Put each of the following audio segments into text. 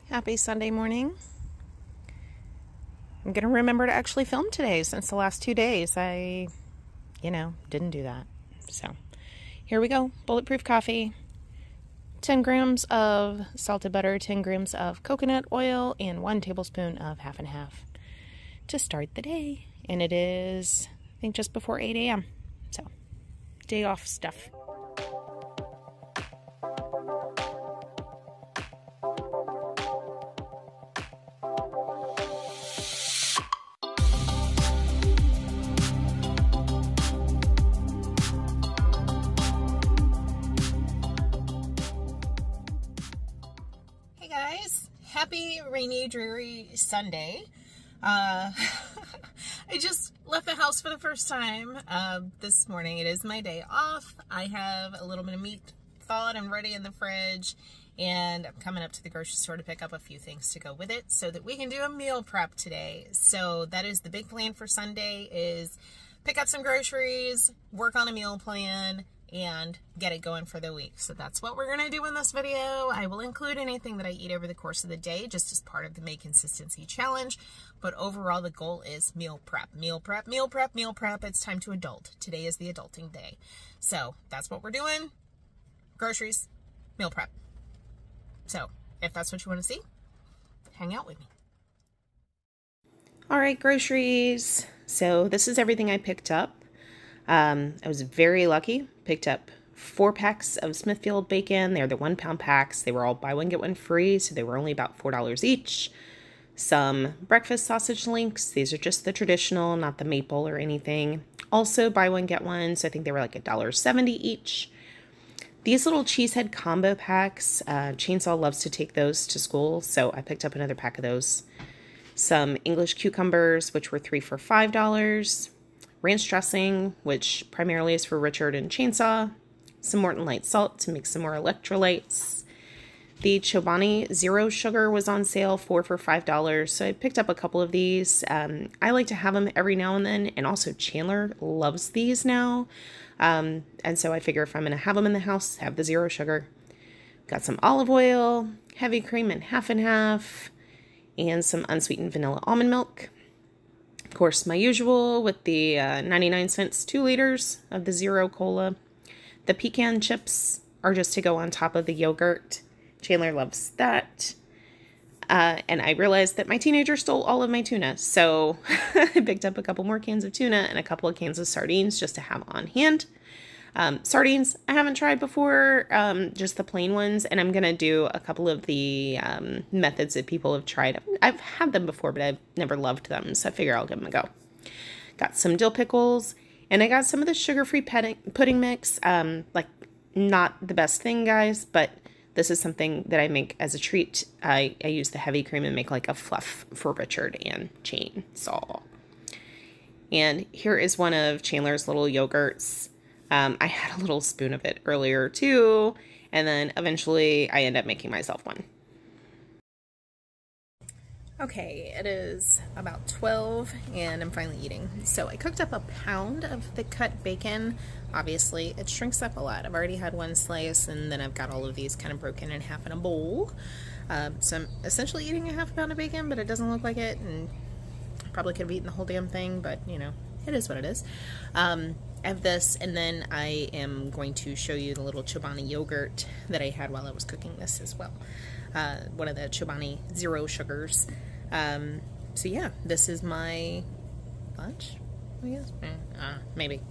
Happy Sunday morning. I'm going to remember to actually film today since the last 2 days I, didn't do that. So here we go. Bulletproof coffee, 10 grams of salted butter, 10 grams of coconut oil, and 1 tablespoon of half and half to start the day. And it is, I think, just before 8 a.m. So day off stuff. Happy rainy, dreary Sunday. I just left the house for the first time this morning. It is my day off. I have a little bit of meat thawed and ready in the fridge, and I'm coming up to the grocery store to pick up a few things to go with it so that we can do a meal prep today. So that is the big plan for Sunday, is pick up some groceries, work on a meal plan, and get it going for the week. So that's what we're going to do in this video. I will include anything that I eat over the course of the day, just as part of the Make Consistency Challenge. But overall, the goal is meal prep, meal prep, meal prep, meal prep. It's time to adult. Today is the adulting day. So that's what we're doing. Groceries, meal prep. So if that's what you want to see, hang out with me. All right, groceries. So this is everything I picked up. I was very lucky, picked up 4 packs of Smithfield bacon. They're the 1 pound packs. They were all buy one, get one free, so they were only about $4 each. Some breakfast sausage links. These are just the traditional, not the maple or anything. Also buy one, get one, so I think they were like $1.70 each. These little cheesehead combo packs, Chainsaw loves to take those to school, so I picked up another pack of those. Some English cucumbers, which were 3 for $5. Ranch dressing, which primarily is for Richard and Chainsaw. Some Morton Light salt to make some more electrolytes. The Chobani Zero Sugar was on sale, 4 for $5, so I picked up a couple of these. I like to have them every now and then, and also Chandler loves these now. And so I figure if I'm going to have them in the house, have the Zero Sugar. Got some olive oil, heavy cream and half, and some unsweetened vanilla almond milk. Of course, my usual with the 99 cents 2 liters of the Zero Cola. The pecan chips are just to go on top of the yogurt. Chandler loves that. And I realized that my teenager stole all of my tuna. So I picked up a couple more cans of tuna and a couple of cans of sardines just to have on hand. Sardines I haven't tried before, just the plain ones, and I'm going to do a couple of the methods that people have tried. I've had them before, but I've never loved them, so I figure I'll give them a go. Got some dill pickles, and I got some of the sugar-free pudding mix. Like, not the best thing, guys, but this is something that I make as a treat. I use the heavy cream and make like a fluff for Richard and Chainsaw. And here is one of Chandler's little yogurts. I had a little spoon of it earlier too, and then eventually I end up making myself one. Okay, it is about 12 and I'm finally eating. So I cooked up a pound of the cut bacon. Obviously it shrinks up a lot. I've already had 1 slice, and then I've got all of these kind of broken in half in a bowl. So I'm essentially eating a half pound of bacon, but it doesn't look like it, and I probably could have eaten the whole damn thing, but it is what it is. I have this, and then I am going to show you the little Chobani yogurt that I had while I was cooking this as well. One of the Chobani Zero Sugars. So yeah, this is my lunch, I guess. Maybe.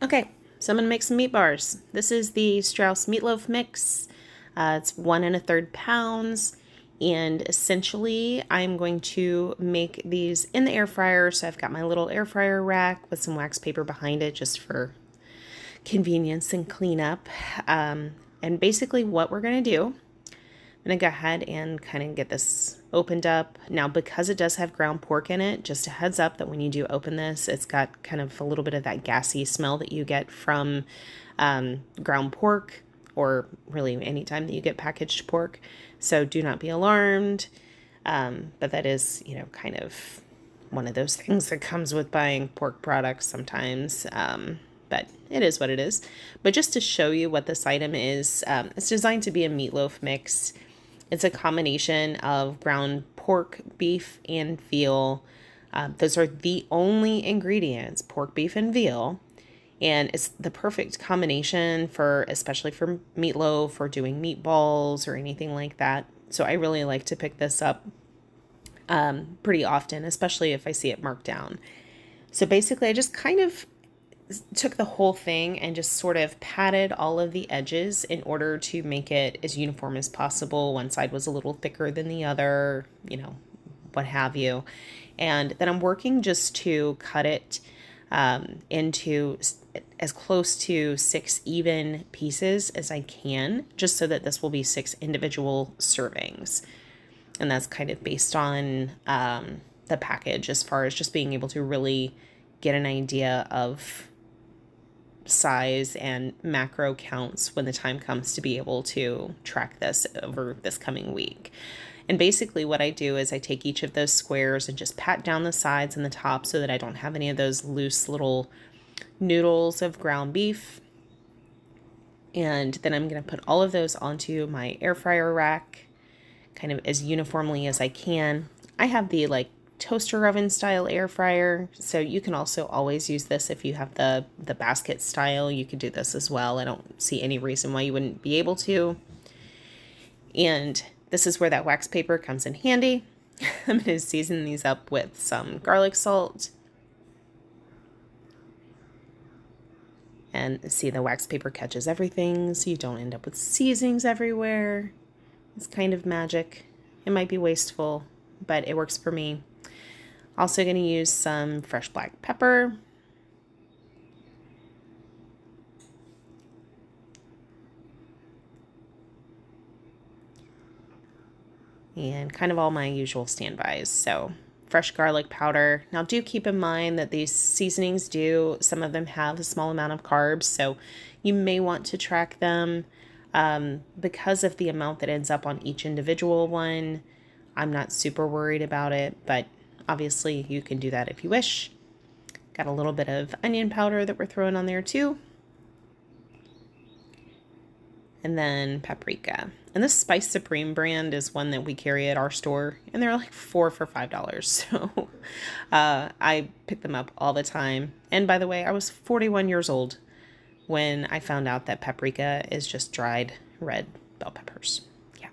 Okay, so I'm going to make some meat bars. This is the Strauss meatloaf mix. It's 1 1/3 pounds. And essentially, I'm going to make these in the air fryer. So I've got my little air fryer rack with some wax paper behind it just for convenience and cleanup. And basically what we're going to do, I'm going to go ahead and kind of get this opened up. Now, because it does have ground pork in it, just a heads up that when you do open this, it's got kind of a little bit of that gassy smell that you get from ground pork, or really anytime that you get packaged pork. So do not be alarmed. But that is, kind of one of those things that comes with buying pork products sometimes. but it is what it is. But just to show you what this item is, it's designed to be a meatloaf mix. It's a combination of ground pork, beef, and veal. Those are the only ingredients, pork, beef, and veal. And it's the perfect combination for, especially for meatloaf or doing meatballs or anything like that. So I really like to pick this up pretty often, especially if I see it marked down. So basically I just kind of took the whole thing and just sort of patted all of the edges in order to make it as uniform as possible. One side was a little thicker than the other, you know, what have you. And then I'm working just to cut it into as close to 6 even pieces as I can, just so that this will be 6 individual servings. And that's kind of based on the package, as far as just being able to really get an idea of size and macro counts when the time comes to be able to track this over this coming week. And basically what I do is I take each of those squares and just pat down the sides and the top so that I don't have any of those loose little noodles of ground beef. And then I'm going to put all of those onto my air fryer rack, kind of as uniformly as I can. I have the like toaster oven style air fryer, so you can also always use this if you have the basket style. You could do this as well. I don't see any reason why you wouldn't be able to. And this is where that wax paper comes in handy. I'm going to season these up with some garlic salt. And see, the wax paper catches everything, so you don't end up with seasonings everywhere. It's kind of magic. It might be wasteful, but it works for me. Also going to use some fresh black pepper. And kind of all my usual standbys. So fresh garlic powder. Now do keep in mind that these seasonings some of them have a small amount of carbs, so you may want to track them because of the amount that ends up on each individual one. I'm not super worried about it, but obviously you can do that if you wish. Got a little bit of onion powder that we're throwing on there too. And then paprika. And this Spice Supreme brand is one that we carry at our store, and they're like 4 for $5. So I pick them up all the time. And by the way, I was 41 years old when I found out that paprika is just dried red bell peppers. Yeah.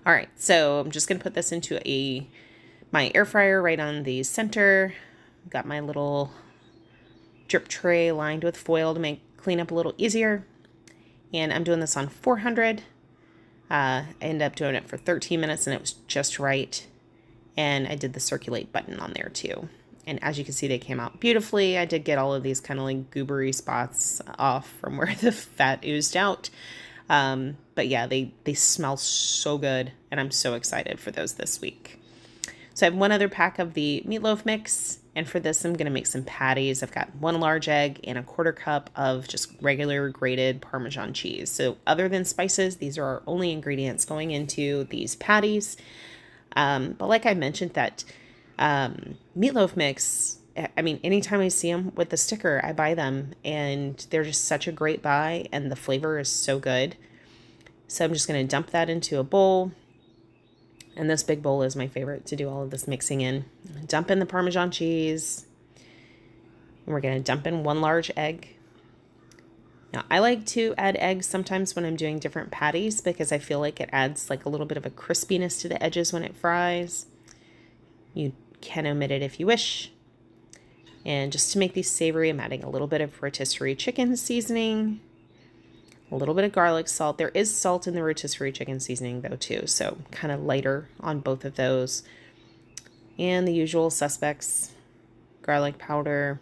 All right, so I'm just gonna put this into my air fryer right on the center. Got my little drip tray lined with foil to make cleanup a little easier. And I'm doing this on 400. I ended up doing it for 13 minutes and it was just right. And I did the circulate button on there too. And as you can see, they came out beautifully. I did get all of these kind of like goobery spots off from where the fat oozed out. But yeah, they smell so good, and I'm so excited for those this week. So I have one other pack of the meatloaf mix, and for this I'm going to make some patties. I've got 1 large egg and a 1/4 cup of just regular grated Parmesan cheese. So other than spices, these are our only ingredients going into these patties. But like I mentioned, that meatloaf mix, I mean, anytime I see them with the sticker, I buy them, and they're just such a great buy, and the flavor is so good. So I'm just going to dump that into a bowl. And this big bowl is my favorite to do all of this mixing in. Dump in the Parmesan cheese. And we're going to dump in 1 large egg. Now, I like to add eggs sometimes when I'm doing different patties because I feel like it adds like a little bit of a crispiness to the edges when it fries. You can omit it if you wish. And just to make these savory, I'm adding a little bit of rotisserie chicken seasoning. A little bit of garlic salt. There is salt in the rotisserie chicken seasoning though too, so kind of lighter on both of those. And the usual suspects, garlic powder,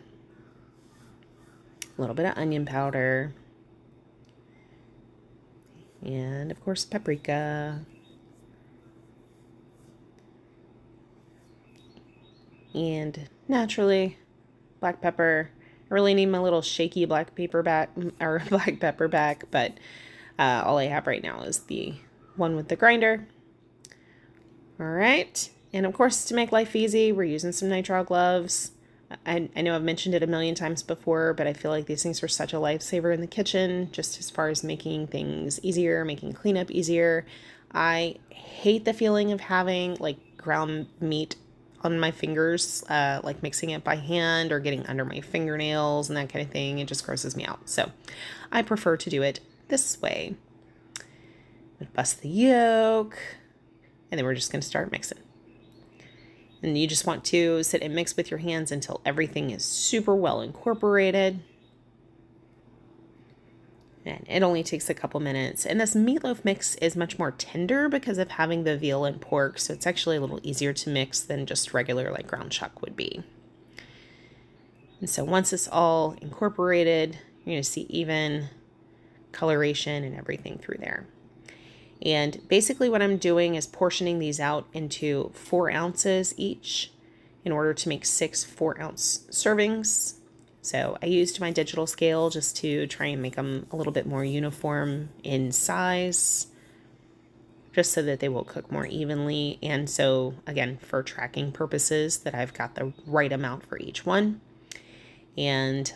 a little bit of onion powder, and of course paprika. And naturally, black pepper. I really need my little shaky black pepper back, but all I have right now is the one with the grinder. All right, and of course, to make life easy, we're using some nitrile gloves. I know I've mentioned it a million times before, but I feel like these things are such a lifesaver in the kitchen, just as far as making things easier, making cleanup easier. I hate the feeling of having like ground meat on my fingers, like mixing it by hand or getting under my fingernails and that kind of thing. It just grosses me out. So I prefer to do it this way. Bust the yolk, and then we're just going to start mixing. And you just want to sit and mix with your hands until everything is super well incorporated. And it only takes a couple minutes. And this meatloaf mix is much more tender because of having the veal and pork. So it's actually a little easier to mix than just regular like ground chuck would be. And so once it's all incorporated, you're going to see even coloration and everything through there. And basically what I'm doing is portioning these out into 4 ounces each in order to make 6 4-ounce servings. So I used my digital scale just to try and make them a little bit more uniform in size, just so that they will cook more evenly. And so again, for tracking purposes, that I've got the right amount for each one. And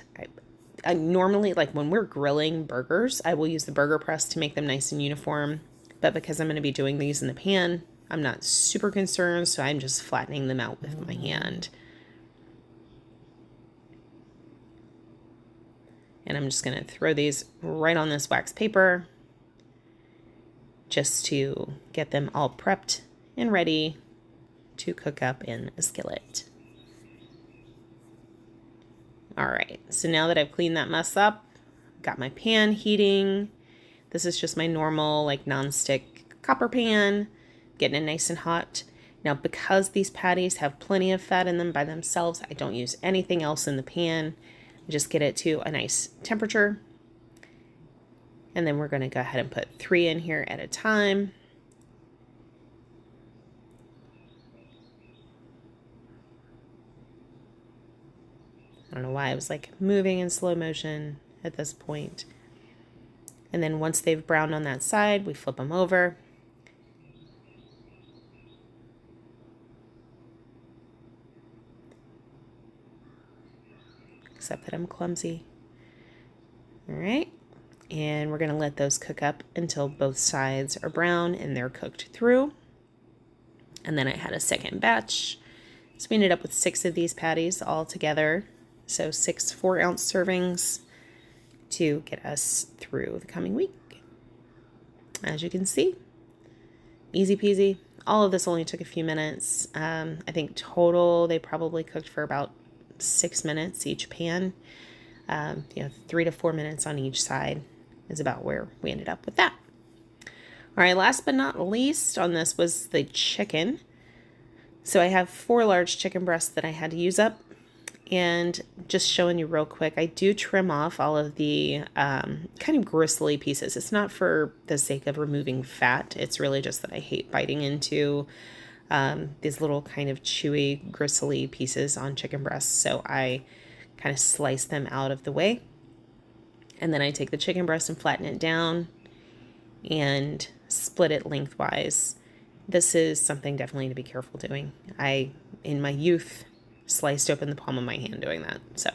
I normally, like when we're grilling burgers, I will use the burger press to make them nice and uniform. But because I'm going to be doing these in the pan, I'm not super concerned, so I'm just flattening them out with my hand. And I'm just going to throw these right on this wax paper just to get them all prepped and ready to cook up in a skillet. All right, so now that I've cleaned that mess up, got my pan heating. This is just my normal like non-stick copper pan, getting it nice and hot. Now, because these patties have plenty of fat in them by themselves, I don't use anything else in the pan. I just get it to a nice temperature. And then we're going to go ahead and put 3 in here at a time. I don't know why I was like moving in slow motion at this point. And then once they've browned on that side, we flip them over. Except that I'm clumsy. All right. And we're going to let those cook up until both sides are brown and they're cooked through. And then I had a second batch. So we ended up with 6 of these patties all together. So 6 4-ounce servings to get us through the coming week. As you can see, easy peasy. All of this only took a few minutes. I think total they probably cooked for about 6 minutes each pan. 3 to 4 minutes on each side is about where we ended up with that. All right, last but not least on this was the chicken. So I have 4 large chicken breasts that I had to use up. And just showing you real quick, I do trim off all of the kind of gristly pieces. It's not for the sake of removing fat. It's really just that I hate biting into these little kind of chewy, gristly pieces on chicken breasts. So I kind of slice them out of the way. And then I take the chicken breast and flatten it down and split it lengthwise. This is something definitely to be careful doing. In my youth, sliced open the palm of my hand doing that. So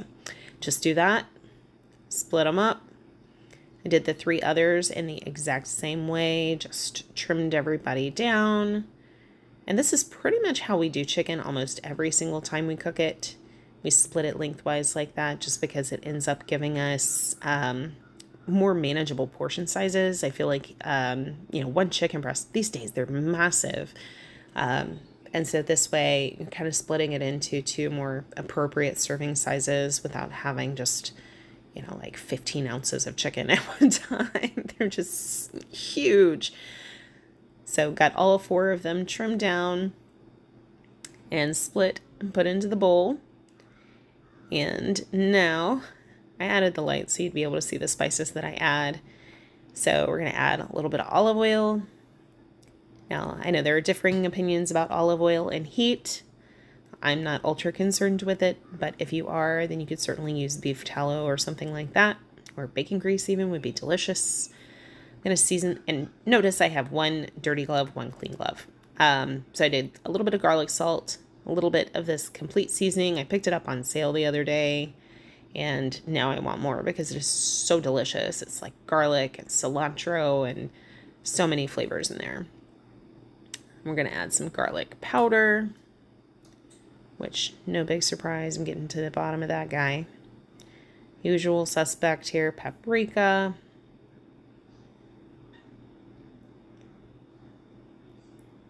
just do that, split them up. I did the 3 others in the exact same way, just trimmed everybody down. And this is pretty much how we do chicken almost every single time we cook it. We split it lengthwise like that just because it ends up giving us more manageable portion sizes. I feel like, 1 chicken breast, these days they're massive. And so this way, you're kind of splitting it into 2 more appropriate serving sizes without having just, like 15 ounces of chicken at one time. They're just huge. So got all 4 of them trimmed down and split and put into the bowl. And now I added the light so you'd be able to see the spices that I add. So we're going to add a little bit of olive oil. Now, I know there are differing opinions about olive oil and heat. I'm not ultra concerned with it, but if you are, then you could certainly use beef tallow or something like that, or bacon grease even would be delicious. I'm going to season, and notice I have 1 dirty glove, 1 clean glove. So I did a little bit of garlic salt, a little bit of this complete seasoning. I picked it up on sale the other day, and now I want more because it is so delicious. It's like garlic and cilantro and so many flavors in there. We're going to add some garlic powder, which, no big surprise, I'm getting to the bottom of that guy. Usual suspect here, paprika.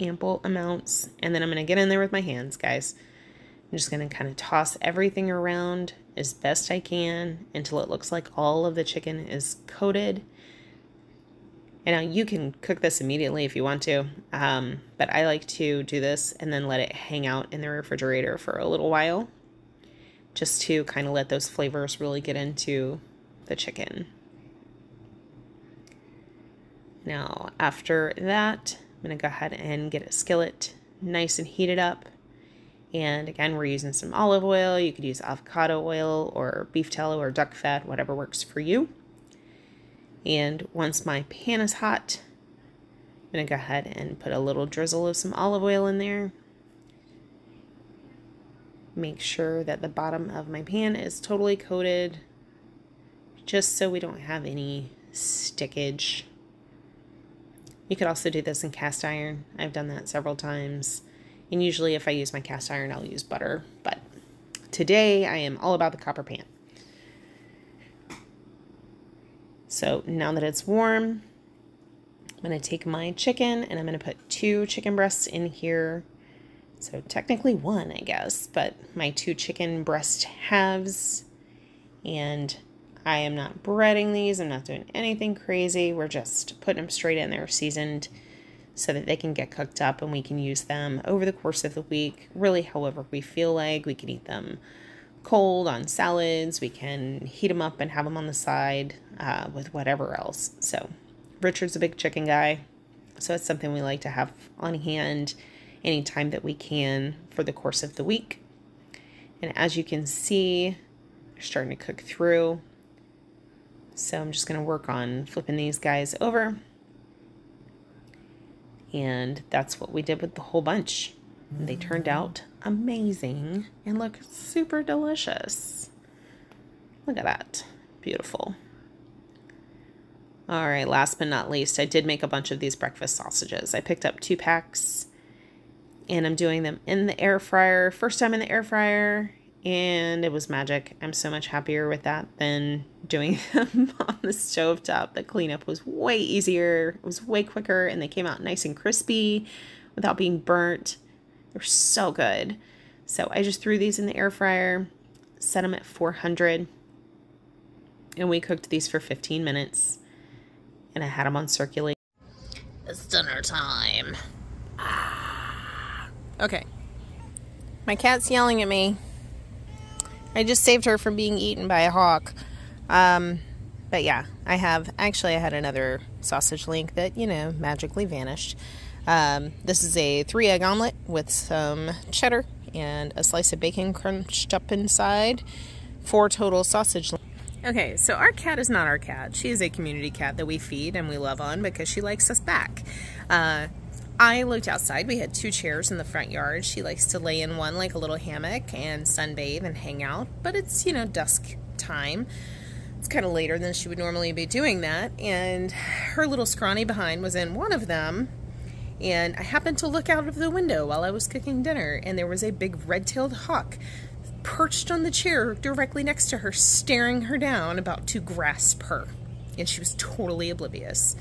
Ample amounts. And then I'm going to get in there with my hands, guys. I'm just going to kind of toss everything around as best I can until it looks like all of the chicken is coated. And now you can cook this immediately if you want to, but I like to do this and then let it hang out in the refrigerator for a little while, just to kind of let those flavors really get into the chicken. Now, after that, I'm going to go ahead and get a skillet nice and heated up. And again, we're using some olive oil. You could use avocado oil or beef tallow or duck fat, whatever works for you. And once my pan is hot, I'm going to go ahead and put a little drizzle of some olive oil in there. Make sure that the bottom of my pan is totally coated, just so we don't have any stickage. You could also do this in cast iron. I've done that several times. And usually if I use my cast iron, I'll use butter. But today I am all about the copper pan. So now that it's warm, I'm going to take my chicken and I'm going to put 2 chicken breasts in here. So technically 1, I guess, but my 2 chicken breast halves. And I am not breading these. I'm not doing anything crazy. We're just putting them straight in there, seasoned, so that they can get cooked up and we can use them over the course of the week, really however we feel like. We can eat them cold on salads. We can heat them up and have them on the side with whatever else. So Richard's a big chicken guy, so it's something we like to have on hand anytime that we can for the course of the week. And as you can see, they're starting to cook through. So I'm just going to work on flipping these guys over. And that's what we did with the whole bunch. They turned out amazing and look super delicious. Look at that. Beautiful. All right, last but not least, I did make a bunch of these breakfast sausages. I picked up 2 packs and I'm doing them in the air fryer. First time in the air fryer, and it was magic. I'm so much happier with that than doing them on the stovetop. The cleanup was way easier. It was way quicker, and they came out nice and crispy without being burnt. They're so good. So I just threw these in the air fryer, set them at 400, and we cooked these for 15 minutes, and I had them on circulate. It's dinner time. Okay. My cat's yelling at me. I just saved her from being eaten by a hawk. But yeah, I had another sausage link that, magically vanished. This is a 3-egg omelet with some cheddar and a slice of bacon crunched up inside. 4 total sausage links. Okay, so our cat is not our cat. She is a community cat that we feed and we love on because she likes us back. I looked outside. We had 2 chairs in the front yard. She likes to lay in one like a little hammock and sunbathe and hang out. But it's, dusk time. It's kind of later than she would normally be doing that. And her little scrawny behind was in one of them. And I happened to look out of the window while I was cooking dinner. And there was a big red-tailed hawk perched on the chair directly next to her, staring her down, about to grasp her. And she was totally oblivious.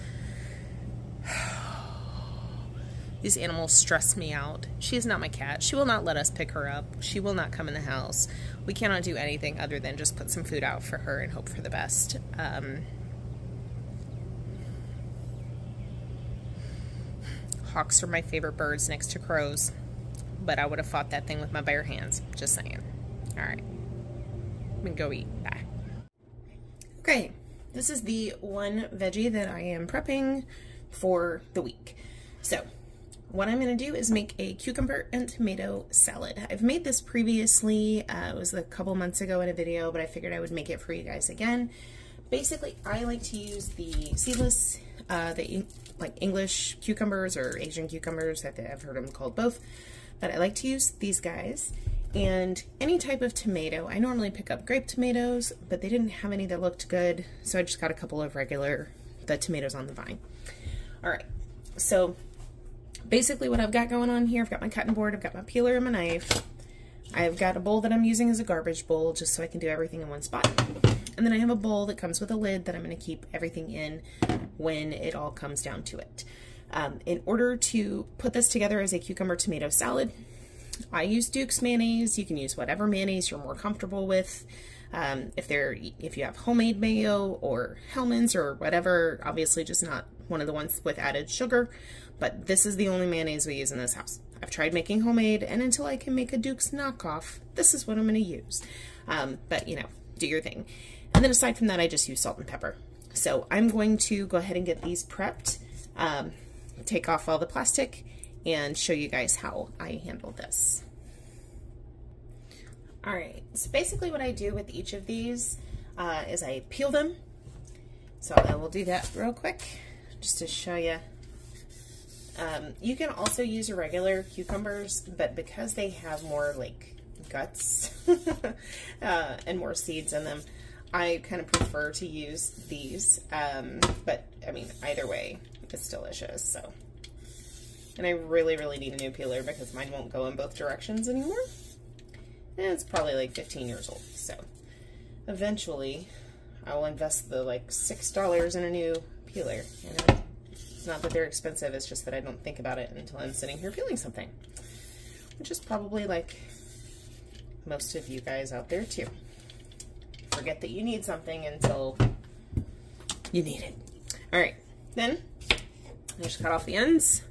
These animals stress me out. She is not my cat. She will not let us pick her up. She will not come in the house. We cannot do anything other than just put some food out for her and hope for the best. Hawks are my favorite birds next to crows, but I would have fought that thing with my bare hands. Just saying. All right. I'm gonna go eat. Bye. Okay, this is the one veggie that I am prepping for the week. So, what I'm going to do is make a cucumber and tomato salad. I've made this previously. It was a couple months ago in a video, but I figured I would make it for you guys again. Basically, I like to use the seedless, like English cucumbers or Asian cucumbers. I've heard them called both. but I like to use these guys. And any type of tomato. I normally pick up grape tomatoes, but they didn't have any that looked good, so I just got a couple of the tomatoes on the vine. All right, so basically what I've got going on here, I've got my cutting board, I've got my peeler and my knife. I've got a bowl that I'm using as a garbage bowl just so I can do everything in one spot. And then I have a bowl that comes with a lid that I'm going to keep everything in when it all comes down to it. In order to put this together as a cucumber tomato salad, I use Duke's mayonnaise. You can use whatever mayonnaise you're more comfortable with. If you have homemade mayo or Hellmann's or whatever, obviously just not one of the ones with added sugar, but this is the only mayonnaise we use in this house. I've tried making homemade, and until I can make a Duke's knockoff, this is what I'm going to use. But you know, do your thing. And then aside from that, I just use salt and pepper. So I'm going to go ahead and get these prepped, take off all the plastic, and show you guys how I handle this. All right, so basically what I do with each of these is I peel them. So I will do that real quick just to show you. You can also use regular cucumbers, but because they have more like guts and more seeds in them, I kind of prefer to use these. But I mean, either way, it's delicious. So. And I really, really need a new peeler because mine won't go in both directions anymore. And it's probably like 15 years old. So eventually I will invest the like $6 in a new peeler. And it's not that they're expensive, it's just that I don't think about it until I'm sitting here peeling something. Which is probably like most of you guys out there too. Forget that you need something until you need it. All right, then I just cut off the ends.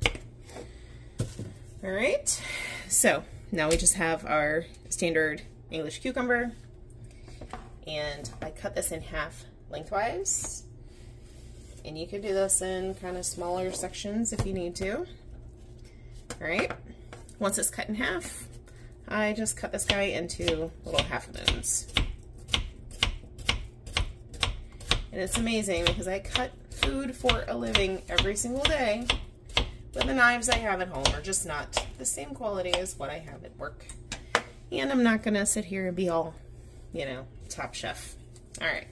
All right, so now we just have our standard English cucumber, and I cut this in half lengthwise, and you can do this in kind of smaller sections if you need to. All right, once it's cut in half, I just cut this guy into little half moons. And it's amazing because I cut food for a living every single day, but the knives I have at home are just not the same quality as what I have at work. And I'm not going to sit here and be all, you know, top chef. All right.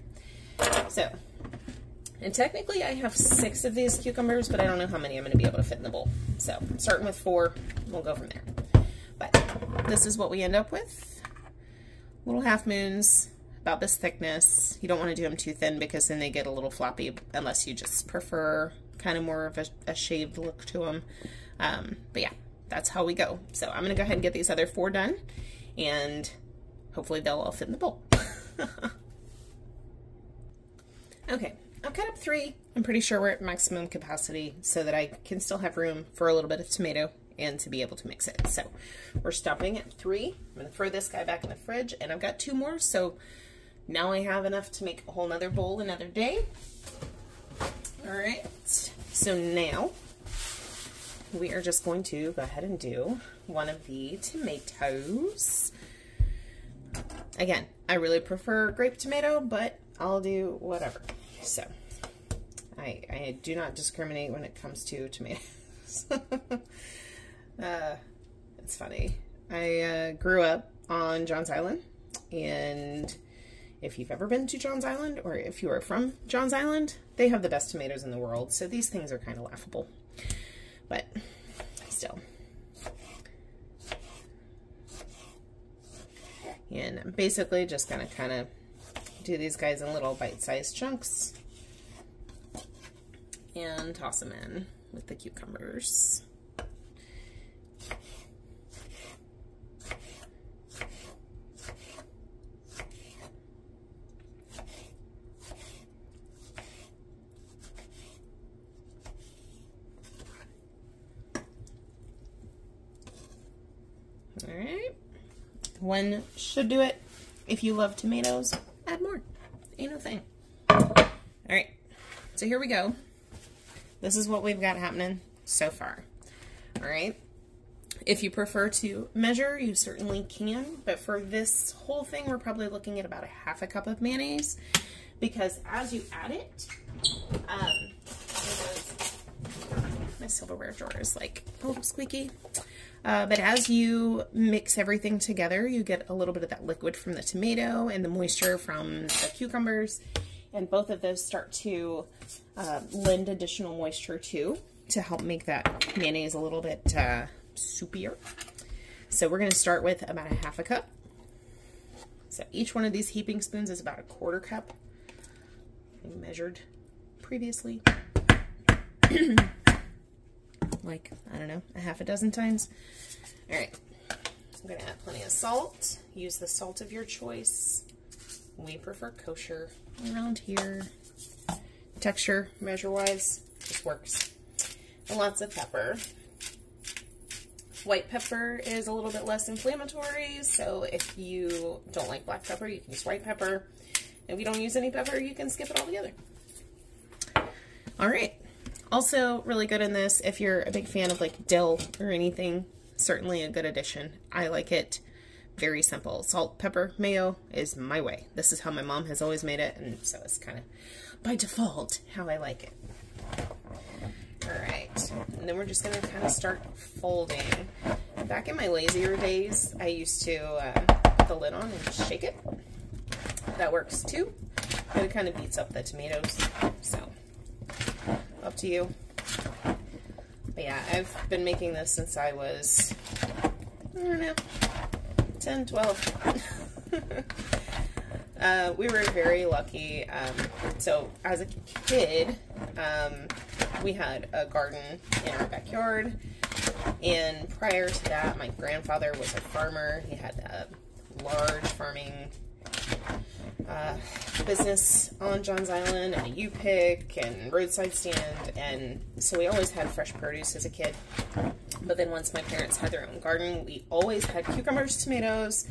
So, and technically I have 6 of these cucumbers, but I don't know how many I'm going to be able to fit in the bowl. So, starting with 4, we'll go from there. But this is what we end up with. Little half moons, about this thickness. You don't want to do them too thin because then they get a little floppy, unless you just prefer kind of more of a shaved look to them. But yeah, that's how we go. So I'm going to go ahead and get these other 4 done, and hopefully they'll all fit in the bowl. Okay, I've cut up 3. I'm pretty sure we're at maximum capacity so that I can still have room for a little bit of tomato and to be able to mix it. So we're stopping at 3. I'm going to throw this guy back in the fridge, and I've got 2 more, so now I have enough to make a whole nother bowl another day. All right, so now we are just going to go ahead and do one of the tomatoes. Again, I really prefer grape tomato, but I'll do whatever. So I do not discriminate when it comes to tomatoes. It's funny. I grew up on Johns Island, and if you've ever been to Johns Island, or if you are from Johns Island, they have the best tomatoes in the world, so these things are kind of laughable. But still. And I'm basically just going to kind of do these guys in little bite-sized chunks and toss them in with the cucumbers. All right, 1 should do it. If you love tomatoes, add more. Ain't no thing. All right, so here we go. This is what we've got happening so far. All right, if you prefer to measure, you certainly can, but for this whole thing, we're probably looking at about a ½ cup of mayonnaise, because as you add it, My silverware drawer is like, oh, squeaky. But as you mix everything together, you get a little bit of that liquid from the tomato and the moisture from the cucumbers. And both of those start to lend additional moisture too, to help make that mayonnaise a little bit soupier. So we're going to start with about a 1/2 cup. So each one of these heaping spoons is about a 1/4 cup. I measured previously. Like, I don't know, a 6 times. All right, I'm going to add plenty of salt. Use the salt of your choice. We prefer kosher around here. Texture, measure-wise, just works. And lots of pepper. White pepper is a little bit less inflammatory, so if you don't like black pepper, you can use white pepper. If you don't use any pepper, you can skip it altogether. All right. Also really good in this, if you're a big fan of like dill or anything, certainly a good addition. I like it very simple. Salt, pepper, mayo is my way. This is how my mom has always made it, and so it's kind of by default how I like it. All right, and then we're just going to kind of start folding. Back in my lazier days, I used to put the lid on and shake it. That works too, but it kind of beats up the tomatoes, so up to you. But yeah, I've been making this since I was, I don't know, 10, 12. We were very lucky. So as a kid, we had a garden in our backyard, and prior to that, my grandfather was a farmer. He had a large farming business on Johns Island, and a U-pick and roadside stand, and so we always had fresh produce as a kid. But then once my parents had their own garden, we always had cucumbers, tomatoes,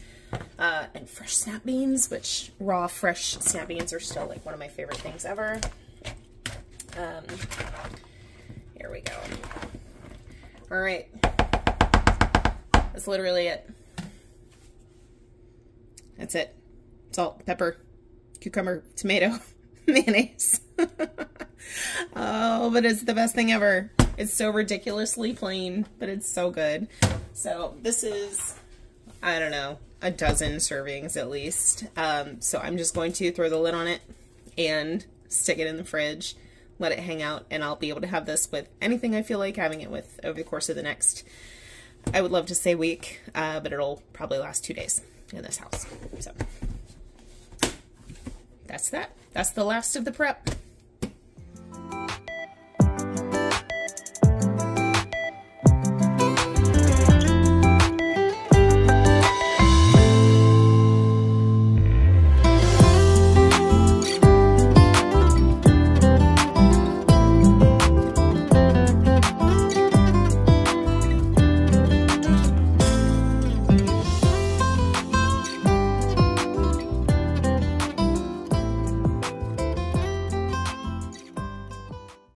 and fresh snap beans, which raw fresh snap beans are still like one of my favorite things ever. Here we go. All right, that's literally it. That's it. Salt, pepper, cucumber, tomato, mayonnaise. Oh, but it's the best thing ever. It's so ridiculously plain, but it's so good. So this is, I don't know, a dozen servings at least. So I'm just going to throw the lid on it and stick it in the fridge, let it hang out, and I'll be able to have this with anything I feel like having it with over the course of the next, I would love to say week, but it'll probably last 2 days in this house. So that's that. That's the last of the prep.